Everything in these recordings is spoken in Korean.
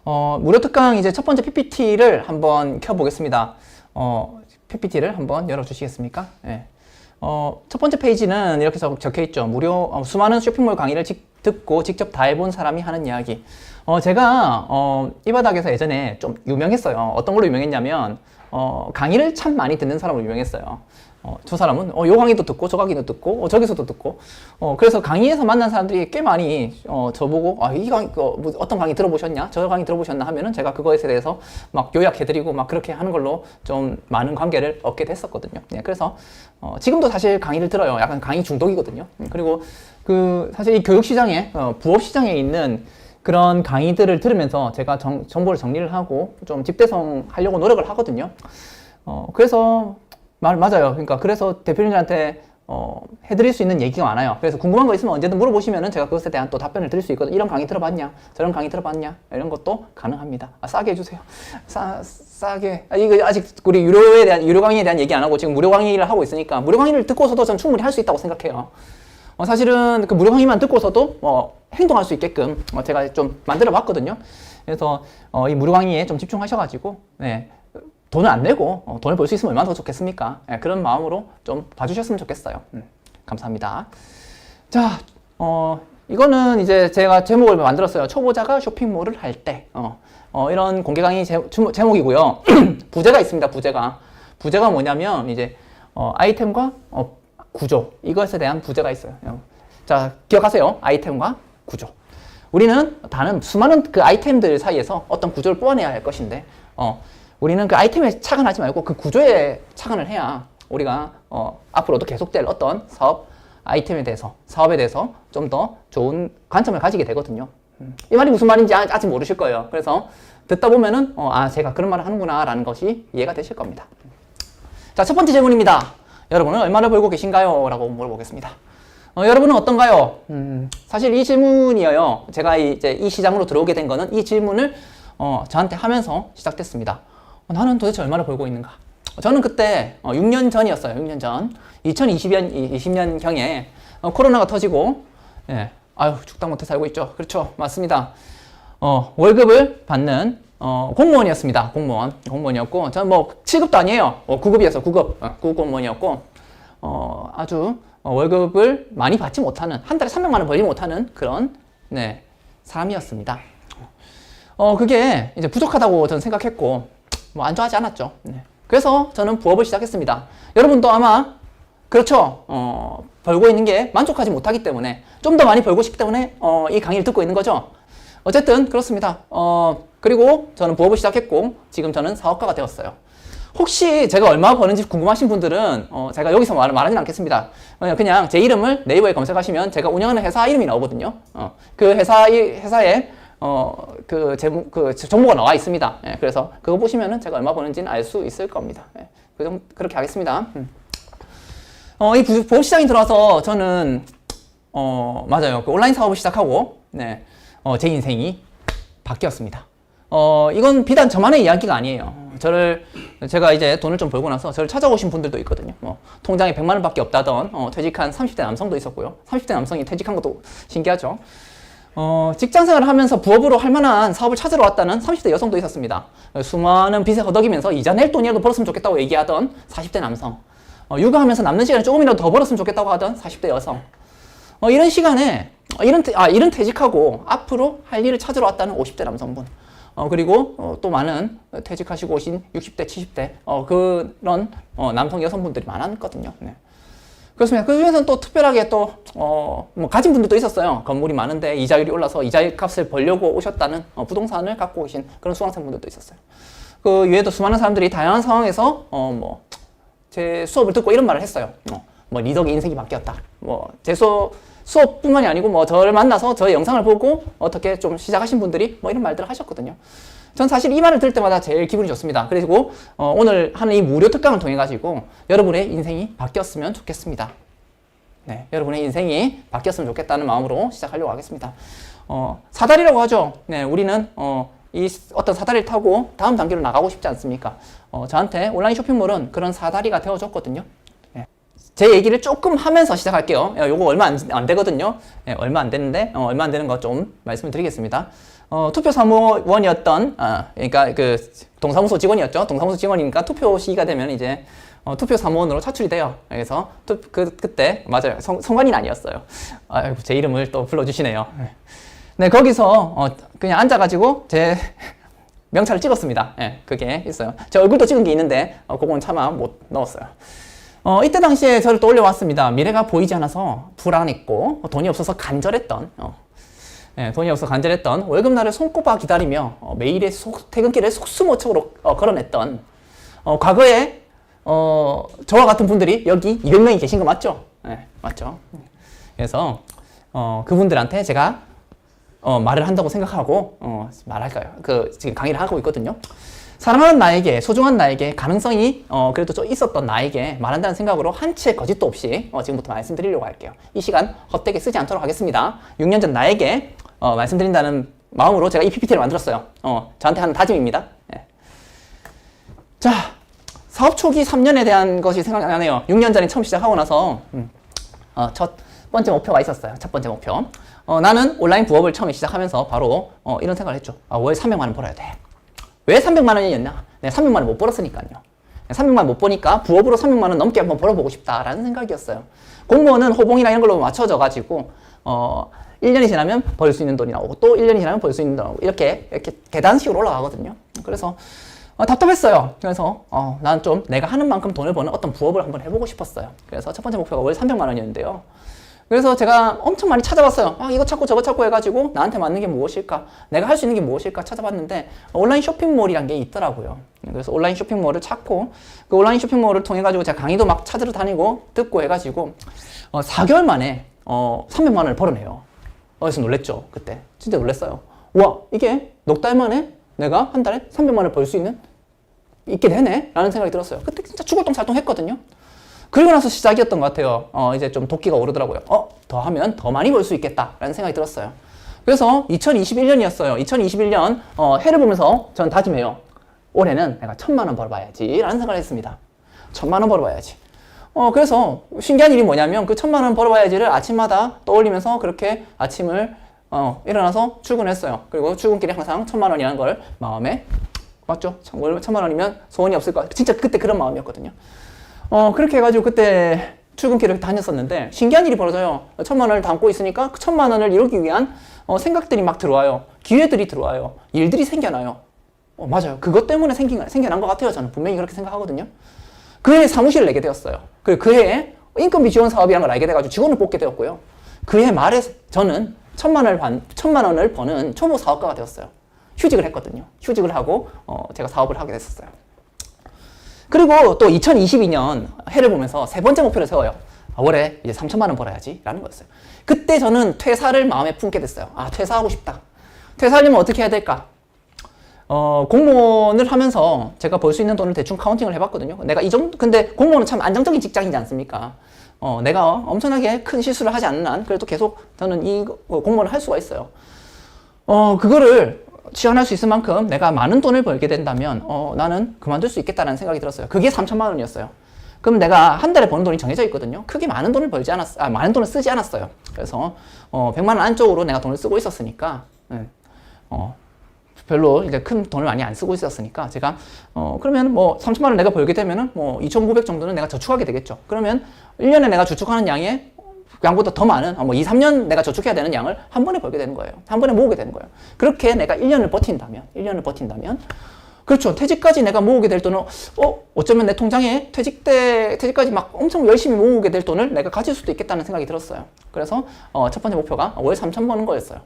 무료 특강 이제 첫 번째 PPT를 한번 켜보겠습니다. PPT를 한번 열어주시겠습니까? 네. 첫 번째 페이지는 이렇게 적혀 있죠. 수많은 쇼핑몰 강의를 듣고 직접 다 해본 사람이 하는 이야기. 제가, 이 바닥에서 예전에 좀 유명했어요. 어떤 걸로 유명했냐면, 강의를 참 많이 듣는 사람으로 유명했어요. 저 사람은, 요 강의도 듣고, 저 강의도 듣고, 저기서도 듣고, 그래서 강의에서 만난 사람들이 꽤 많이, 저보고, 이 강의, 뭐 어떤 강의 들어보셨냐? 저 강의 들어보셨나? 하면은 제가 그거에 대해서 막 요약해드리고 막 그렇게 하는 걸로 좀 많은 관계를 얻게 됐었거든요. 네, 그래서, 지금도 사실 강의를 들어요. 약간 강의 중독이거든요. 그리고 사실 이 교육시장에, 부업시장에 있는 그런 강의들을 들으면서 제가 정보를 정리를 하고 좀 집대성 하려고 노력을 하거든요. 그래서, 맞아요. 그러니까 그래서 대표님들한테 해드릴 수 있는 얘기가 많아요. 그래서 궁금한 거 있으면 언제든 물어보시면은 제가 그것에 대한 또 답변을 드릴 수 있거든요. 이런 강의 들어봤냐? 저런 강의 들어봤냐? 이런 것도 가능합니다. 싸게 해주세요. 싸게. 이거 아직 우리 유료 강의에 대한 얘기 안 하고 지금 무료 강의를 하고 있으니까 무료 강의를 듣고서도 전 충분히 할 수 있다고 생각해요. 사실은 그 무료 강의만 듣고서도 행동할 수 있게끔 제가 좀 만들어 봤거든요. 그래서 이 무료 강의에 좀 집중하셔가지고 네. 돈을 안 내고 돈을 벌 수 있으면 얼마나 더 좋겠습니까? 네, 그런 마음으로 좀 봐주셨으면 좋겠어요. 감사합니다. 자, 이거는 이제 제가 제목을 만들었어요. 초보자가 쇼핑몰을 할 때. 이런 공개 강의 제목이고요. 부제가 있습니다. 부제가 뭐냐면 이제 아이템과 구조, 이것에 대한 부제가 있어요. 자, 기억하세요. 아이템과 구조. 우리는 수많은 그 아이템들 사이에서 어떤 구조를 뽑아내야 할 것인데 우리는 그 아이템에 착안하지 말고 그 구조에 착안을 해야 우리가 앞으로도 계속될 어떤 사업에 대해서 좀 더 좋은 관점을 가지게 되거든요. 이 말이 무슨 말인지 아직 모르실 거예요. 그래서 듣다 보면은 제가 그런 말을 하는구나 라는 것이 이해가 되실 겁니다. 자, 첫 번째 질문입니다. 여러분은 얼마나 벌고 계신가요? 라고 물어보겠습니다. 여러분은 어떤가요? 사실 이 질문이에요. 제가 이제 이 시장으로 들어오게 된 거는 이 질문을 저한테 하면서 시작됐습니다. 나는 도대체 얼마나 벌고 있는가? 저는 그때 6년 전이었어요. 6년 전. 2020년경에 코로나가 터지고 예, 죽다 못해 살고 있죠. 그렇죠. 맞습니다. 월급을 받는 공무원이었습니다. 공무원이었고 저는 뭐 7급도 아니에요. 9급이었어요. 9급 공무원이었고 아주 월급을 많이 받지 못하는, 한 달에 300만 원 벌지 못하는 그런 네, 사람이었습니다. 그게 이제 부족하다고 저는 생각했고 뭐 안 좋아하지 않았죠. 네. 그래서 저는 부업을 시작했습니다. 여러분도 아마 그렇죠. 벌고 있는 게 만족하지 못하기 때문에 좀 더 많이 벌고 싶기 때문에 이 강의를 듣고 있는 거죠. 어쨌든 그렇습니다. 그리고 저는 부업을 시작했고 지금 저는 사업가가 되었어요. 혹시 제가 얼마 버는지 궁금하신 분들은 제가 여기서 말하진 않겠습니다. 그냥 제 이름을 네이버에 검색하시면 제가 운영하는 회사 이름이 나오거든요. 그 회사에 정보가 나와 있습니다. 예, 그래서 그거 보시면은 제가 얼마 버는지는 알 수 있을 겁니다. 예, 그렇게 하겠습니다. 이 부업 시장에 들어와서 저는, 맞아요. 그 온라인 사업을 시작하고, 네, 제 인생이 바뀌었습니다. 이건 비단 저만의 이야기가 아니에요. 제가 이제 돈을 좀 벌고 나서 저를 찾아오신 분들도 있거든요. 통장에 100만 원밖에 없다던, 퇴직한 30대 남성도 있었고요. 30대 남성이 퇴직한 것도 신기하죠. 직장 생활을 하면서 부업으로 할 만한 사업을 찾으러 왔다는 30대 여성도 있었습니다. 수많은 빚에 허덕이면서 이자 낼 돈이라도 벌었으면 좋겠다고 얘기하던 40대 남성. 육아하면서 남는 시간에 조금이라도 더 벌었으면 좋겠다고 하던 40대 여성. 이런 시간에, 이런 퇴직하고 앞으로 할 일을 찾으러 왔다는 50대 남성분. 그리고 또 많은 퇴직하시고 오신 60대, 70대, 그런 남성 여성분들이 많았거든요. 네. 그렇습니다. 그 중에서는 또 특별하게 뭐 가진 분들도 있었어요. 건물이 많은데 이자율이 올라서 이자값을 벌려고 오셨다는 부동산을 갖고 오신 그런 수강생분들도 있었어요. 그 외에도 수많은 사람들이 다양한 상황에서 제 수업을 듣고 이런 말을 했어요. 니 덕에 인생이 바뀌었다. 제 수업뿐만이 아니고 저를 만나서 저의 영상을 보고 어떻게 좀 시작하신 분들이 이런 말들을 하셨거든요. 전 사실 이 말을 들을 때마다 제일 기분이 좋습니다. 그리고 오늘 하는 이 무료 특강을 통해 가지고 여러분의 인생이 바뀌었으면 좋겠습니다. 네, 여러분의 인생이 바뀌었으면 좋겠다는 마음으로 시작하려고 하겠습니다. 사다리라고 하죠. 네, 우리는 이 어떤 사다리를 타고 다음 단계로 나가고 싶지 않습니까? 저한테 온라인 쇼핑몰은 그런 사다리가 되어줬거든요. 네. 제 얘기를 조금 하면서 시작할게요. 요거 얼마 안 되거든요. 네, 얼마 안 되는데 얼마 안 되는 거 좀 말씀을 드리겠습니다. 투표 사무원이었던, 그러니까 그 동사무소 직원이었죠. 동사무소 직원이니까 투표 시기가 되면 이제 투표 사무원으로 차출이 돼요. 그래서 그때 맞아요. 성관이는 아니었어요. 아이고, 제 이름을 또 불러주시네요. 네, 거기서 그냥 앉아가지고 제 명찰을 찍었습니다. 예, 그게 있어요. 제 얼굴도 찍은 게 있는데 그건 차마 못 넣었어요. 이때 당시에 저를 떠올려 왔습니다. 미래가 보이지 않아서 불안했고 돈이 없어서 간절했던 돈이 없어서 간절했던 월급날을 손꼽아 기다리며 매일의 퇴근길을 속수무책으로 걸어냈던 과거에 저와 같은 분들이 여기 200명이 계신 거 맞죠? 네, 맞죠? 그래서 그분들한테 제가 말을 한다고 생각하고 말할까요? 지금 강의를 하고 있거든요. 사랑하는 나에게, 소중한 나에게, 가능성이 그래도 좀 있었던 나에게 말한다는 생각으로 한 치의 거짓도 없이 지금부터 말씀드리려고 할게요. 이 시간 헛되게 쓰지 않도록 하겠습니다. 6년 전 나에게 말씀드린다는 마음으로 제가 이 PPT를 만들었어요. 저한테 하는 다짐입니다. 네. 자, 사업 초기 3년에 대한 것이 생각나네요. 6년 전에 처음 시작하고 나서 첫 번째 목표가 있었어요. 첫 번째 목표. 나는 온라인 부업을 처음에 시작하면서 바로 이런 생각을 했죠. 월 300만 원 벌어야 돼. 왜 300만 원이었나? 내가 300만 원 못 벌었으니까요. 300만 원 못 버니까 부업으로 300만 원 넘게 한번 벌어보고 싶다라는 생각이었어요. 공무원은 호봉이나 이런 걸로 맞춰져 가지고 1년이 지나면 벌 수 있는 돈이 나오고 또 1년이 지나면 벌 수 있는 돈 나오고 이렇게 계단식으로 올라가거든요. 그래서 답답했어요. 그래서 난 좀 내가 하는 만큼 돈을 버는 어떤 부업을 한번 해보고 싶었어요. 그래서 첫 번째 목표가 월 300만 원이었는데요. 그래서 제가 엄청 많이 찾아봤어요. 이거 찾고 저거 찾고 해가지고 나한테 맞는 게 무엇일까? 내가 할 수 있는 게 무엇일까? 찾아봤는데 온라인 쇼핑몰이란 게 있더라고요. 그래서 온라인 쇼핑몰을 찾고 그 온라인 쇼핑몰을 통해가지고 제가 강의도 막 찾으러 다니고 듣고 해가지고 4개월 만에 300만 원을 벌어내요. 그래서 놀랬죠. 그때 진짜 놀랬어요. 와, 이게 넉 달 만에 내가 한 달에 300만 원을 벌 수 있게 되네? 라는 생각이 들었어요. 그때 진짜 죽을똥살똥 했거든요. 그리고 나서 시작이었던 것 같아요. 이제 좀 도끼가 오르더라고요. 더 하면 더 많이 벌 수 있겠다 라는 생각이 들었어요. 그래서 2021년이었어요. 2021년 해를 보면서 저는 다짐해요. 올해는 내가 1000만 원 벌어봐야지 라는 생각을 했습니다. 1000만 원 벌어봐야지. 그래서 신기한 일이 뭐냐면 그 1000만 원 벌어봐야지를 아침마다 떠올리면서 그렇게 아침을 일어나서 출근했어요. 그리고 출근길에 항상 1000만 원이라는 걸 마음에 맞죠? 월 1000만 원이면 소원이 없을 것 같아요. 진짜 그때 그런 마음이었거든요. 그렇게 해가지고 그때 출근길을 다녔었는데 신기한 일이 벌어져요. 1000만 원을 담고 있으니까 그 1000만 원을 이루기 위한 생각들이 막 들어와요. 기회들이 들어와요. 일들이 생겨나요. 맞아요. 그것 때문에 생겨난 것 같아요. 저는 분명히 그렇게 생각하거든요. 그해 사무실을 내게 되었어요. 그리고 그해 인건비 지원 사업이라는 걸 알게 돼가지고 직원을 뽑게 되었고요. 그해 말에 저는 1000만 원을 버는 초보 사업가가 되었어요. 휴직을 했거든요. 휴직을 하고 제가 사업을 하게 됐었어요. 그리고 또 2022년 해를 보면서 세 번째 목표를 세워요. 올해 이제 3천만 원 벌어야지 라는 거였어요. 그때 저는 퇴사를 마음에 품게 됐어요. 퇴사하고 싶다. 퇴사하려면 어떻게 해야 될까? 공무원을 하면서 제가 벌 수 있는 돈을 대충 카운팅을 해봤거든요. 내가 이 정도, 근데 공무원은 참 안정적인 직장이지 않습니까? 내가 엄청나게 큰 실수를 하지 않는 한 그래도 계속 저는 이 공무원을 할 수가 있어요. 그거를 지원할 수 있을 만큼 내가 많은 돈을 벌게 된다면 나는 그만둘 수 있겠다는 생각이 들었어요. 그게 3천만 원이었어요. 그럼 내가 한 달에 버는 돈이 정해져 있거든요. 크게 많은 돈을 벌지 않았어요. 많은 돈을 쓰지 않았어요. 그래서 100만 원 안쪽으로 내가 돈을 쓰고 있었으니까 별로 이제 큰 돈을 많이 안 쓰고 있었으니까 제가 그러면 뭐 3천만 원 내가 벌게 되면은 뭐 2,900 정도는 내가 저축하게 되겠죠. 그러면 1년에 내가 저축하는 양의 양보다 더 많은 2, 3년 내가 저축해야 되는 양을 한 번에 벌게 되는 거예요. 한 번에 모으게 되는 거예요. 그렇게 내가 1년을 버틴다면 그렇죠. 퇴직까지 내가 모으게 될 돈은 어쩌면 내 통장에 퇴직까지 막 엄청 열심히 모으게 될 돈을 내가 가질 수도 있겠다는 생각이 들었어요. 그래서 첫 번째 목표가 월 3천 버는 거였어요.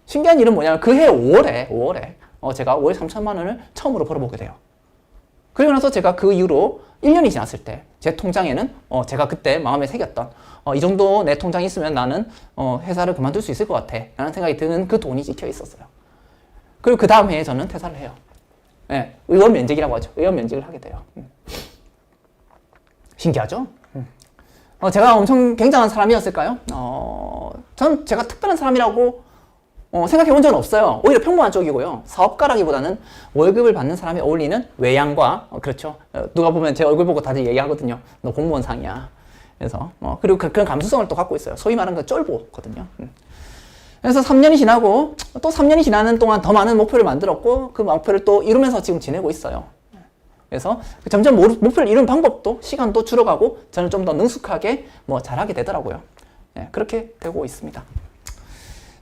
신기한 일은 뭐냐면 그해 5월에 제가 월 3천만 원을 처음으로 벌어보게 돼요. 그리고 나서 제가 그 이후로 1년이 지났을 때 제 통장에는 제가 그때 마음에 새겼던 이 정도 내 통장이 있으면 나는 회사를 그만둘 수 있을 것 같아 라는 생각이 드는 그 돈이 찍혀 있었어요. 그리고 그 다음 해에 저는 퇴사를 해요. 네, 의원 면직이라고 하죠. 의원 면직을 하게 돼요. 신기하죠? 제가 엄청 굉장한 사람이었을까요? 전 제가 특별한 사람이라고 생각해 본 적은 없어요. 오히려 평범한 쪽이고요. 사업가라기보다는 월급을 받는 사람이 어울리는 외양과 그렇죠. 누가 보면 제 얼굴 보고 다들 얘기하거든요. 너 공무원상이야. 그래서 그리고 그런 감수성을 또 갖고 있어요. 소위 말하는 건 쫄보거든요. 그래서 3년이 지나고 또 3년이 지나는 동안 더 많은 목표를 만들었고 그 목표를 또 이루면서 지금 지내고 있어요. 그래서 점점 목표를 이루는 방법도 시간도 줄어가고 저는 좀 더 능숙하게 뭐 잘하게 되더라고요. 네, 그렇게 되고 있습니다.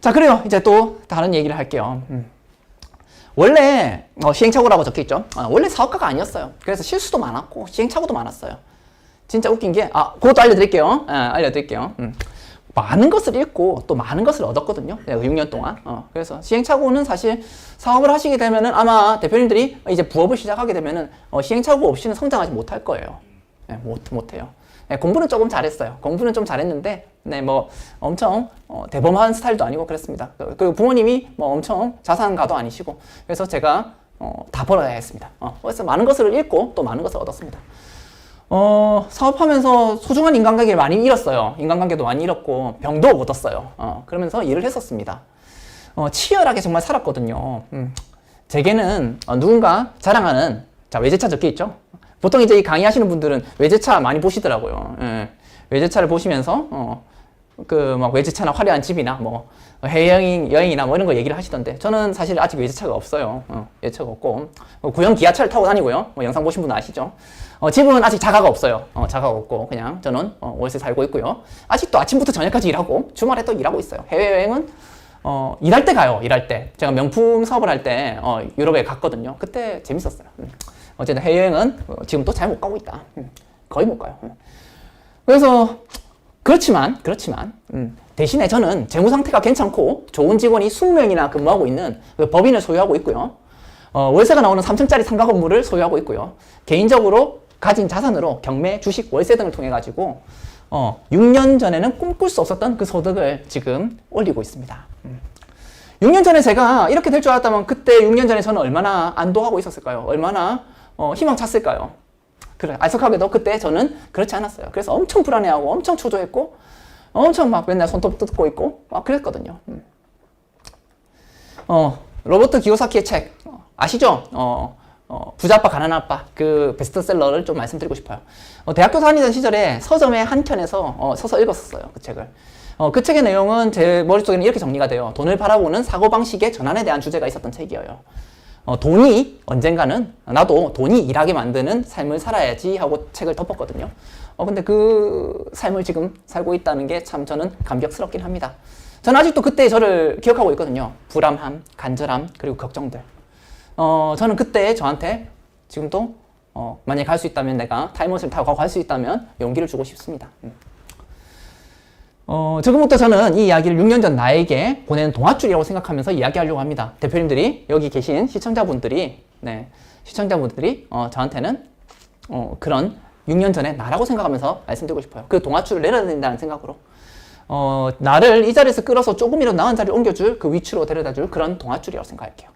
자, 그래요. 이제 또 다른 얘기를 할게요. 원래 시행착오라고 적혀있죠. 원래 사업가가 아니었어요. 그래서 실수도 많았고 시행착오도 많았어요. 진짜 웃긴 게 그것도 알려드릴게요. 알려드릴게요. 많은 것을 잃고 또 많은 것을 얻었거든요. 6년 동안. 그래서 시행착오는 사실 사업을 하시게 되면은 아마 대표님들이 이제 부업을 시작하게 되면은 시행착오 없이는 성장하지 못할 거예요. 네, 못해요. 네, 공부는 조금 잘했어요. 공부는 좀 잘했는데, 네, 뭐 엄청 대범한 스타일도 아니고 그랬습니다. 그리고 부모님이 뭐 엄청 자산가도 아니시고, 그래서 제가 다 벌어야 했습니다. 그래서 많은 것을 잃고 또 많은 것을 얻었습니다. 사업하면서 소중한 인간관계를 많이 잃었어요. 인간관계도 많이 잃었고 병도 못 얻었어요. 그러면서 일을 했었습니다. 치열하게 정말 살았거든요. 제게는 누군가 자랑하는 외제차 적혀 있죠. 보통 이제 이 강의하시는 분들은 외제차 많이 보시더라고요. 외제차를 보시면서 그 막 외제차나 화려한 집이나 뭐 여행이나 뭐 이런 거 얘기를 하시던데 저는 사실 아직 외제차가 없어요. 외제차가 없고 구형 기아차를 타고 다니고요. 뭐 영상 보신 분 아시죠? 집은 아직 자가가 없어요. 자가가 없고 그냥 저는 월세 살고 있고요. 아직도 아침부터 저녁까지 일하고 주말에 또 일하고 있어요. 해외여행은 일할 때 가요. 일할 때 제가 명품 사업을 할 때 유럽에 갔거든요. 그때 재밌었어요. 어쨌든 해외여행은 지금 또 잘 못 가고 있다. 거의 못 가요. 그래서 그렇지만 대신에 저는 재무 상태가 괜찮고 좋은 직원이 20명이나 근무하고 있는 그 법인을 소유하고 있고요. 월세가 나오는 3층짜리 상가 건물을 소유하고 있고요. 개인적으로 가진 자산으로 경매, 주식, 월세 등을 통해 가지고 6년 전에는 꿈꿀 수 없었던 그 소득을 지금 올리고 있습니다. 6년 전에 제가 이렇게 될 줄 알았다면 그때 6년 전에 저는 얼마나 안도하고 있었을까요? 얼마나 희망 찼을까요? 그래, 알석하게도 그때 저는 그렇지 않았어요. 그래서 엄청 불안해하고 엄청 초조했고 엄청 막 맨날 손톱 뜯고 있고 막 그랬거든요. 로버트 기요사키의 책 아시죠? 부자 아빠 가난한 아빠 그 베스트셀러를 좀 말씀드리고 싶어요. 대학교 다니던 시절에 서점의 한 켠에서 서서 읽었었어요. 그 책을. 그 책의 내용은 제 머릿속에는 이렇게 정리가 돼요. 돈을 바라보는 사고방식의 전환에 대한 주제가 있었던 책이에요. 돈이 언젠가는 나도 돈이 일하게 만드는 삶을 살아야지 하고 책을 덮었거든요. 근데 그 삶을 지금 살고 있다는 게 참 저는 감격스럽긴 합니다. 저는 아직도 그때 저를 기억하고 있거든요. 불안함, 간절함, 그리고 걱정들. 저는 그때 저한테 지금도 만약에 갈 수 있다면 내가 타임머신을 타고 갈 수 있다면 용기를 주고 싶습니다. 지금부터 저는 이 이야기를 6년 전 나에게 보낸 동화줄이라고 생각하면서 이야기하려고 합니다. 대표님들이 여기 계신 시청자분들이 저한테는 그런 6년 전에 나라고 생각하면서 말씀드리고 싶어요. 그 동화줄을 내려야 된다는 생각으로 나를 이 자리에서 끌어서 조금이라도 나은 자리를 옮겨줄 그 위치로 데려다줄 그런 동화줄이라고 생각할게요.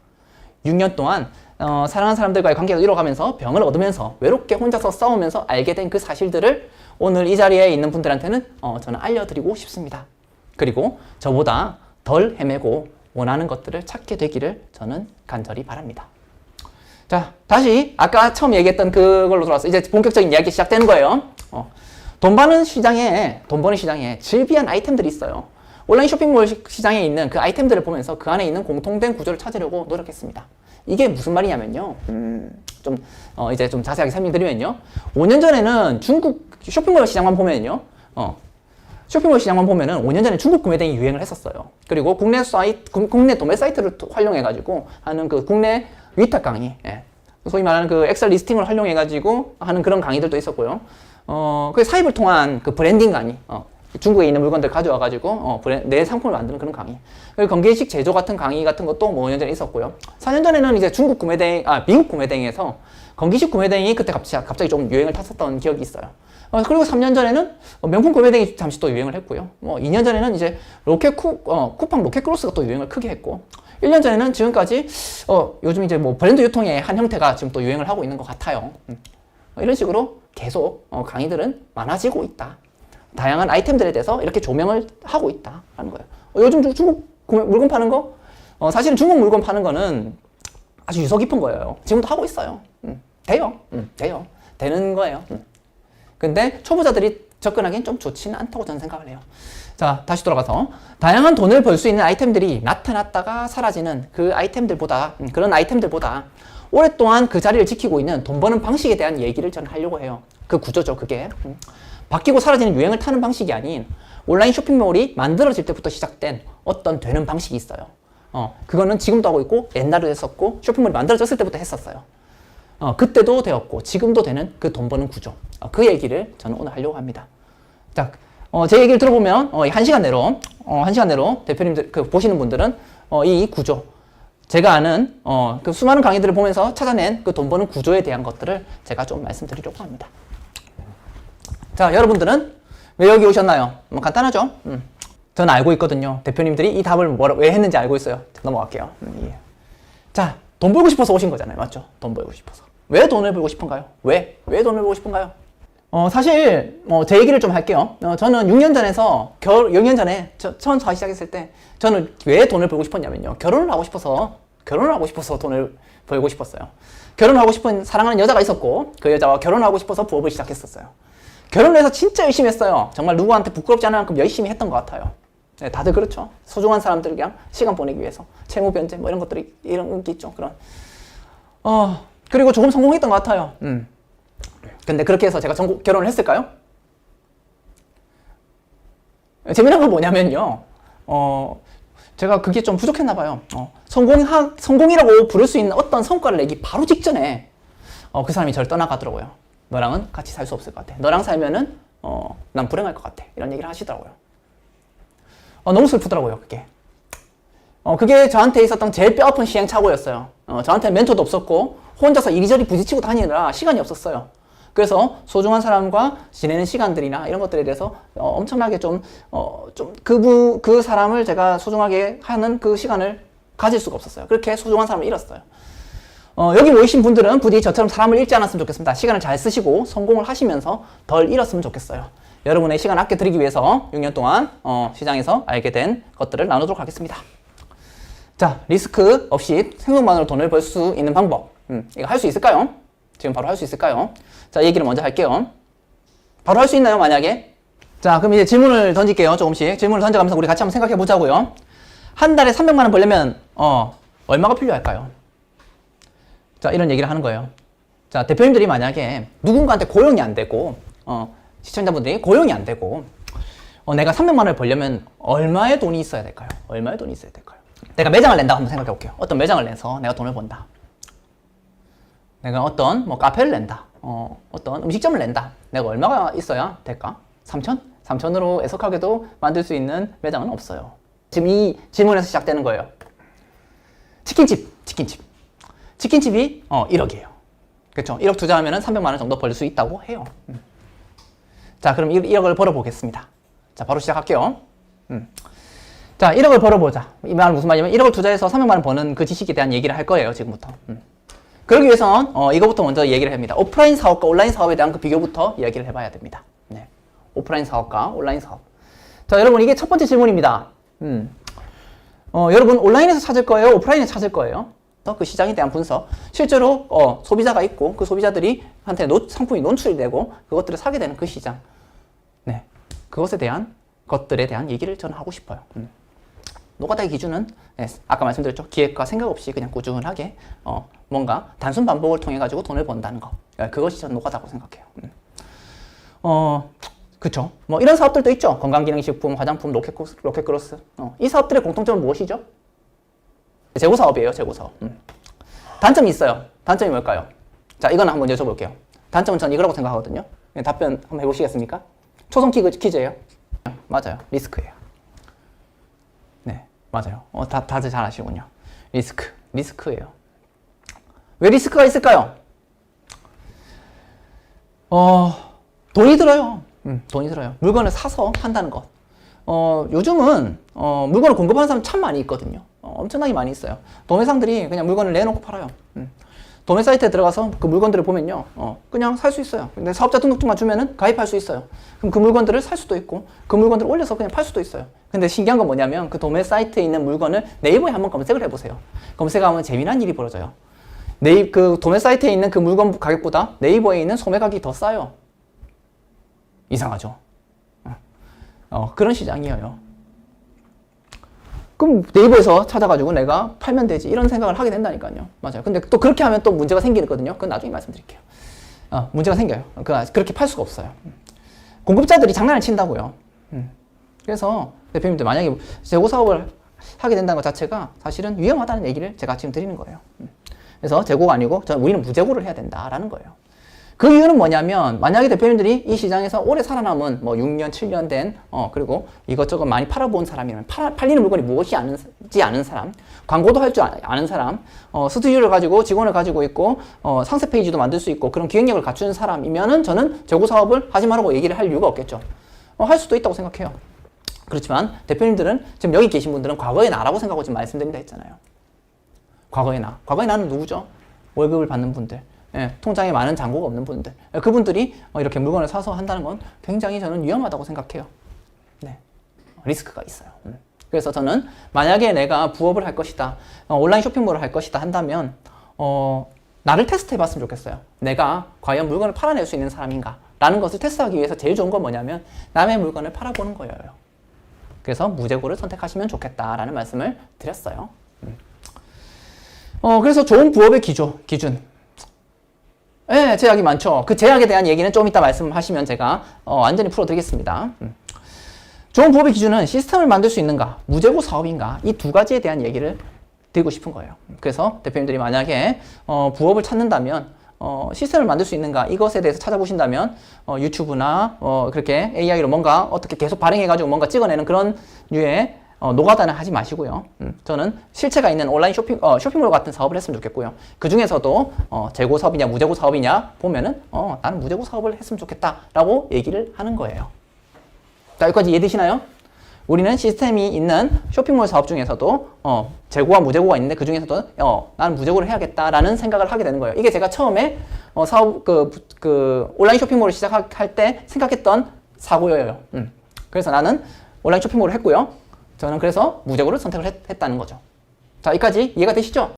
6년 동안 사랑하는 사람들과의 관계를 이뤄가면서 병을 얻으면서 외롭게 혼자서 싸우면서 알게 된 그 사실들을 오늘 이 자리에 있는 분들한테는 저는 알려드리고 싶습니다. 그리고 저보다 덜 헤매고 원하는 것들을 찾게 되기를 저는 간절히 바랍니다. 자, 다시 아까 처음 얘기했던 그걸로 돌아와서 이제 본격적인 이야기 시작되는 거예요. 돈 버는 시장에 즐비한 아이템들이 있어요. 온라인 쇼핑몰 시장에 있는 그 아이템들을 보면서 그 안에 있는 공통된 구조를 찾으려고 노력했습니다. 이게 무슨 말이냐면요. 이제 좀 자세하게 설명드리면요. 5년 전에는 중국 쇼핑몰 시장만 보면요. 쇼핑몰 시장만 보면은 5년 전에 중국 구매대행이 유행을 했었어요. 그리고 국내 도매 사이트를 활용해가지고 하는 그 국내 위탁 강의, 소위 말하는 그 엑셀 리스팅을 활용해가지고 하는 그런 강의들도 있었고요. 그 사입을 통한 그 브랜딩 강의, 중국에 있는 물건들 가져와가지고 내 상품을 만드는 그런 강의. 그리고 건기식 제조 같은 강의 같은 것도 뭐 5년 전에 있었고요. 4년 전에는 이제 미국 구매대행에서 건기식 구매대행이 그때 갑자기 좀 유행을 탔었던 기억이 있어요. 그리고 3년 전에는 명품 구매대행이 잠시 또 유행을 했고요. 2년 전에는 이제 쿠팡 로켓크로스가 또 유행을 크게 했고, 1년 전에는 지금까지 요즘 이제 뭐 브랜드 유통의 한 형태가 지금 또 유행을 하고 있는 것 같아요. 이런 식으로 계속 강의들은 많아지고 있다. 다양한 아이템들에 대해서 이렇게 조명을 하고 있다 하는 거예요. 요즘 중국 물건 파는 거, 사실은 중국 물건 파는 거는 아주 유서 깊은 거예요. 지금도 하고 있어요. 돼요. 되는 거예요. 근데 초보자들이 접근하기엔 좀 좋지는 않다고 저는 생각을 해요. 자, 다시 돌아가서 다양한 돈을 벌 수 있는 아이템들이 나타났다가 사라지는 그 아이템들보다 그런 아이템들보다 오랫동안 그 자리를 지키고 있는 돈 버는 방식에 대한 얘기를 저는 하려고 해요. 그 구조죠, 그게. 바뀌고 사라지는 유행을 타는 방식이 아닌 온라인 쇼핑몰이 만들어질 때부터 시작된 어떤 되는 방식이 있어요. 그거는 지금도 하고 있고 옛날에도 했었고 쇼핑몰이 만들어졌을 때부터 했었어요. 그때도 되었고 지금도 되는 그 돈 버는 구조. 그 얘기를 저는 오늘 하려고 합니다. 자, 제 얘기를 들어보면 한 시간 내로 대표님들 보시는 분들은 이 구조, 제가 아는 그 수많은 강의들을 보면서 찾아낸 그 돈 버는 구조에 대한 것들을 제가 좀 말씀드리려고 합니다. 자, 여러분들은 왜 여기 오셨나요? 뭐 간단하죠. 저는 알고 있거든요. 대표님들이 이 답을 왜 했는지 알고 있어요. 넘어갈게요. 예. 자, 돈 벌고 싶어서 오신 거잖아요. 맞죠? 돈 벌고 싶어서. 왜 돈을 벌고 싶은가요? 왜 돈을 벌고 싶은가요? 사실 제 얘기를 좀 할게요. 저는 6년 전에 처음 사업 시작했을 때 저는 왜 돈을 벌고 싶었냐면요. 결혼을 하고 싶어서 돈을 벌고 싶었어요. 결혼하고 싶은 사랑하는 여자가 있었고 그 여자와 결혼하고 싶어서 부업을 시작했었어요. 결혼을 해서 진짜 열심히 했어요. 정말 누구한테 부끄럽지 않을 만큼 열심히 했던 것 같아요. 네, 다들 그렇죠. 소중한 사람들이랑 시간 보내기 위해서 채무 변제 뭐 이런 것들이 이런 게 있죠. 그런 그리고 조금 성공했던 것 같아요. 근데 그렇게 해서 제가 결혼을 했을까요? 재미난 건 뭐냐면요. 제가 그게 좀 부족했나 봐요. 성공이라고 부를 수 있는 어떤 성과를 내기 바로 직전에 그 사람이 저를 떠나가더라고요. 너랑은 같이 살 수 없을 것 같아. 너랑 살면은 난 불행할 것 같아. 이런 얘기를 하시더라고요. 너무 슬프더라고요, 그게. 그게 저한테 있었던 제일 뼈아픈 시행착오였어요. 저한테 멘토도 없었고 혼자서 이리저리 부딪히고 다니느라 시간이 없었어요. 그래서 소중한 사람과 지내는 시간들이나 이런 것들에 대해서 엄청나게 그 사람을 제가 소중하게 하는 그 시간을 가질 수가 없었어요. 그렇게 소중한 사람을 잃었어요. 여기 모이신 분들은 부디 저처럼 사람을 잃지 않았으면 좋겠습니다. 시간을 잘 쓰시고 성공을 하시면서 덜 잃었으면 좋겠어요. 여러분의 시간 아껴드리기 위해서 6년 동안 시장에서 알게 된 것들을 나누도록 하겠습니다. 자, 리스크 없이 생각만으로 돈을 벌 수 있는 방법. 이거 할 수 있을까요? 지금 바로 할 수 있을까요? 자, 얘기를 먼저 할게요. 바로 할 수 있나요, 만약에? 자, 그럼 이제 질문을 던질게요, 조금씩. 질문을 던져가면서 우리 같이 한번 생각해 보자고요. 한 달에 300만 원 벌려면 얼마가 필요할까요? 자, 이런 얘기를 하는 거예요. 자, 대표님들이 만약에 누군가한테 고용이 안 되고 시청자분들이 고용이 안 되고 내가 300만 원을 벌려면 얼마의 돈이 있어야 될까요? 얼마의 돈이 있어야 될까요? 내가 매장을 낸다고 한번 생각해 볼게요. 어떤 매장을 내서 내가 돈을 번다. 내가 어떤 카페를 낸다. 어떤 음식점을 낸다. 내가 얼마가 있어야 될까? 3천? 3천으로 애석하게도 만들 수 있는 매장은 없어요. 지금 이 질문에서 시작되는 거예요. 치킨집이 1억이에요. 그렇죠? 1억 투자하면 300만 원 정도 벌 수 있다고 해요. 자, 그럼 1억을 벌어보겠습니다. 자, 바로 시작할게요. 자, 1억을 벌어보자. 이 말은 무슨 말이냐면 1억을 투자해서 300만 원 버는 그 지식에 대한 얘기를 할 거예요, 지금부터. 그러기 위해선 이거부터 먼저 얘기를 합니다. 오프라인 사업과 온라인 사업에 대한 그 비교부터 이야기를 해봐야 됩니다. 네. 오프라인 사업과 온라인 사업. 자, 여러분, 이게 첫 번째 질문입니다. 여러분, 온라인에서 찾을 거예요? 오프라인에서 찾을 거예요? 그 시장에 대한 분석. 실제로 소비자가 있고 그 소비자들이 한테 상품이 논출이 되고 그것들을 사게 되는 그 시장. 네. 그것에 대한 것들에 대한 얘기를 저는 하고 싶어요. 노가다의 기준은 아까 말씀드렸죠. 기획과 생각 없이 그냥 꾸준하게 뭔가 단순 반복을 통해 가지고 돈을 번다는 거. 그것이 저는 노가다고 생각해요. 그쵸. 뭐 이런 사업들도 있죠. 건강기능식품, 화장품, 로켓크로스. 이 사업들의 공통점은 무엇이죠? 재고 사업이에요. 재고 사업. 단점이 있어요. 단점이 뭘까요? 자, 이거는 한번 여쭤볼게요. 단점은 전 이거라고 생각하거든요. 답변 한번 해보시겠습니까? 초성 퀴즈예요. 맞아요. 리스크예요. 네, 맞아요. 다들 잘 아시군요. 리스크예요. 왜 리스크가 있을까요? 돈이 들어요. 돈이 들어요. 물건을 사서 판다는 것. 요즘은 물건을 공급하는 사람 참 많이 있거든요. 엄청나게 많이 있어요. 도매상들이 그냥 물건을 내놓고 팔아요. 도매 사이트에 들어가서 그 물건들을 보면요, 그냥 살 수 있어요. 근데 사업자 등록증만 주면은 가입할 수 있어요. 그럼 그 물건들을 살 수도 있고, 그 물건들을 올려서 그냥 팔 수도 있어요. 근데 신기한 건 뭐냐면 그 도매 사이트에 있는 물건을 네이버에 한번 검색을 해보세요. 검색하면 재미난 일이 벌어져요. 그 도매 사이트에 있는 그 물건 가격보다 네이버에 있는 소매 가격이 더 싸요. 이상하죠? 그런 시장이에요. 그럼 네이버에서 찾아가지고 내가 팔면 되지 이런 생각을 하게 된다니까요. 맞아요. 근데 또 그렇게 하면 또 문제가 생기거든요. 그건 나중에 말씀드릴게요. 문제가 생겨요. 그렇게 팔 수가 없어요. 공급자들이 장난을 친다고요. 그래서 대표님들 만약에 재고 사업을 하게 된다는 것 자체가 사실은 위험하다는 얘기를 제가 지금 드리는 거예요. 그래서 재고가 아니고 우리는 무재고를 해야 된다라는 거예요. 그 이유는 뭐냐면 만약에 대표님들이 이 시장에서 오래 살아남은 뭐 6년, 7년 된 그리고 이것저것 많이 팔아본 사람이라면 팔리는 물건이 무엇이 아는지 아는 사람, 광고도 할 줄 아는 사람, 스튜디오를 가지고 직원을 가지고 있고 상세 페이지도 만들 수 있고 그런 기획력을 갖추는 사람이면은 저는 재고 사업을 하지 말라고 얘기를 할 이유가 없겠죠. 할 수도 있다고 생각해요. 그렇지만 대표님들은 지금 여기 계신 분들은 과거의 나라고 생각하고 지금 말씀드린다 했잖아요. 과거의 나는 누구죠? 월급을 받는 분들. 예, 통장에 많은 잔고가 없는 분들, 그분들이 이렇게 물건을 사서 한다는 건 굉장히 저는 위험하다고 생각해요. 네, 리스크가 있어요. 그래서 저는 만약에 내가 부업을 할 것이다, 온라인 쇼핑몰을 할 것이다 한다면 나를 테스트해 봤으면 좋겠어요. 내가 과연 물건을 팔아낼 수 있는 사람인가 라는 것을 테스트하기 위해서 제일 좋은 건 뭐냐면 남의 물건을 팔아보는 거예요. 그래서 무재고를 선택하시면 좋겠다라는 말씀을 드렸어요. 그래서 좋은 부업의 기준. 네, 제약이 많죠. 그 제약에 대한 얘기는 좀 이따 말씀하시면 제가 완전히 풀어드리겠습니다. 좋은 부업의 기준은 시스템을 만들 수 있는가, 무재고 사업인가, 이 두 가지에 대한 얘기를 드리고 싶은 거예요. 그래서 대표님들이 만약에 부업을 찾는다면 시스템을 만들 수 있는가 이것에 대해서 찾아보신다면 유튜브나 그렇게 AI로 뭔가 어떻게 계속 발행해가지고 뭔가 찍어내는 그런 류의 노가다는 하지 마시고요. 저는 실체가 있는 온라인 쇼핑몰 같은 사업을 했으면 좋겠고요. 그 중에서도 재고 사업이냐 무재고 사업이냐 보면은 나는 무재고 사업을 했으면 좋겠다라고 얘기를 하는 거예요. 자, 여기까지 이해되시나요? 우리는 시스템이 있는 쇼핑몰 사업 중에서도 재고와 무재고가 있는데 그 중에서도 나는 무재고를 해야겠다라는 생각을 하게 되는 거예요. 이게 제가 처음에 사업 온라인 쇼핑몰을 시작할 때 생각했던 사고예요. 그래서 나는 온라인 쇼핑몰을 했고요. 저는 그래서 무재고를 선택을 했다는 거죠. 자, 여기까지 이해가 되시죠?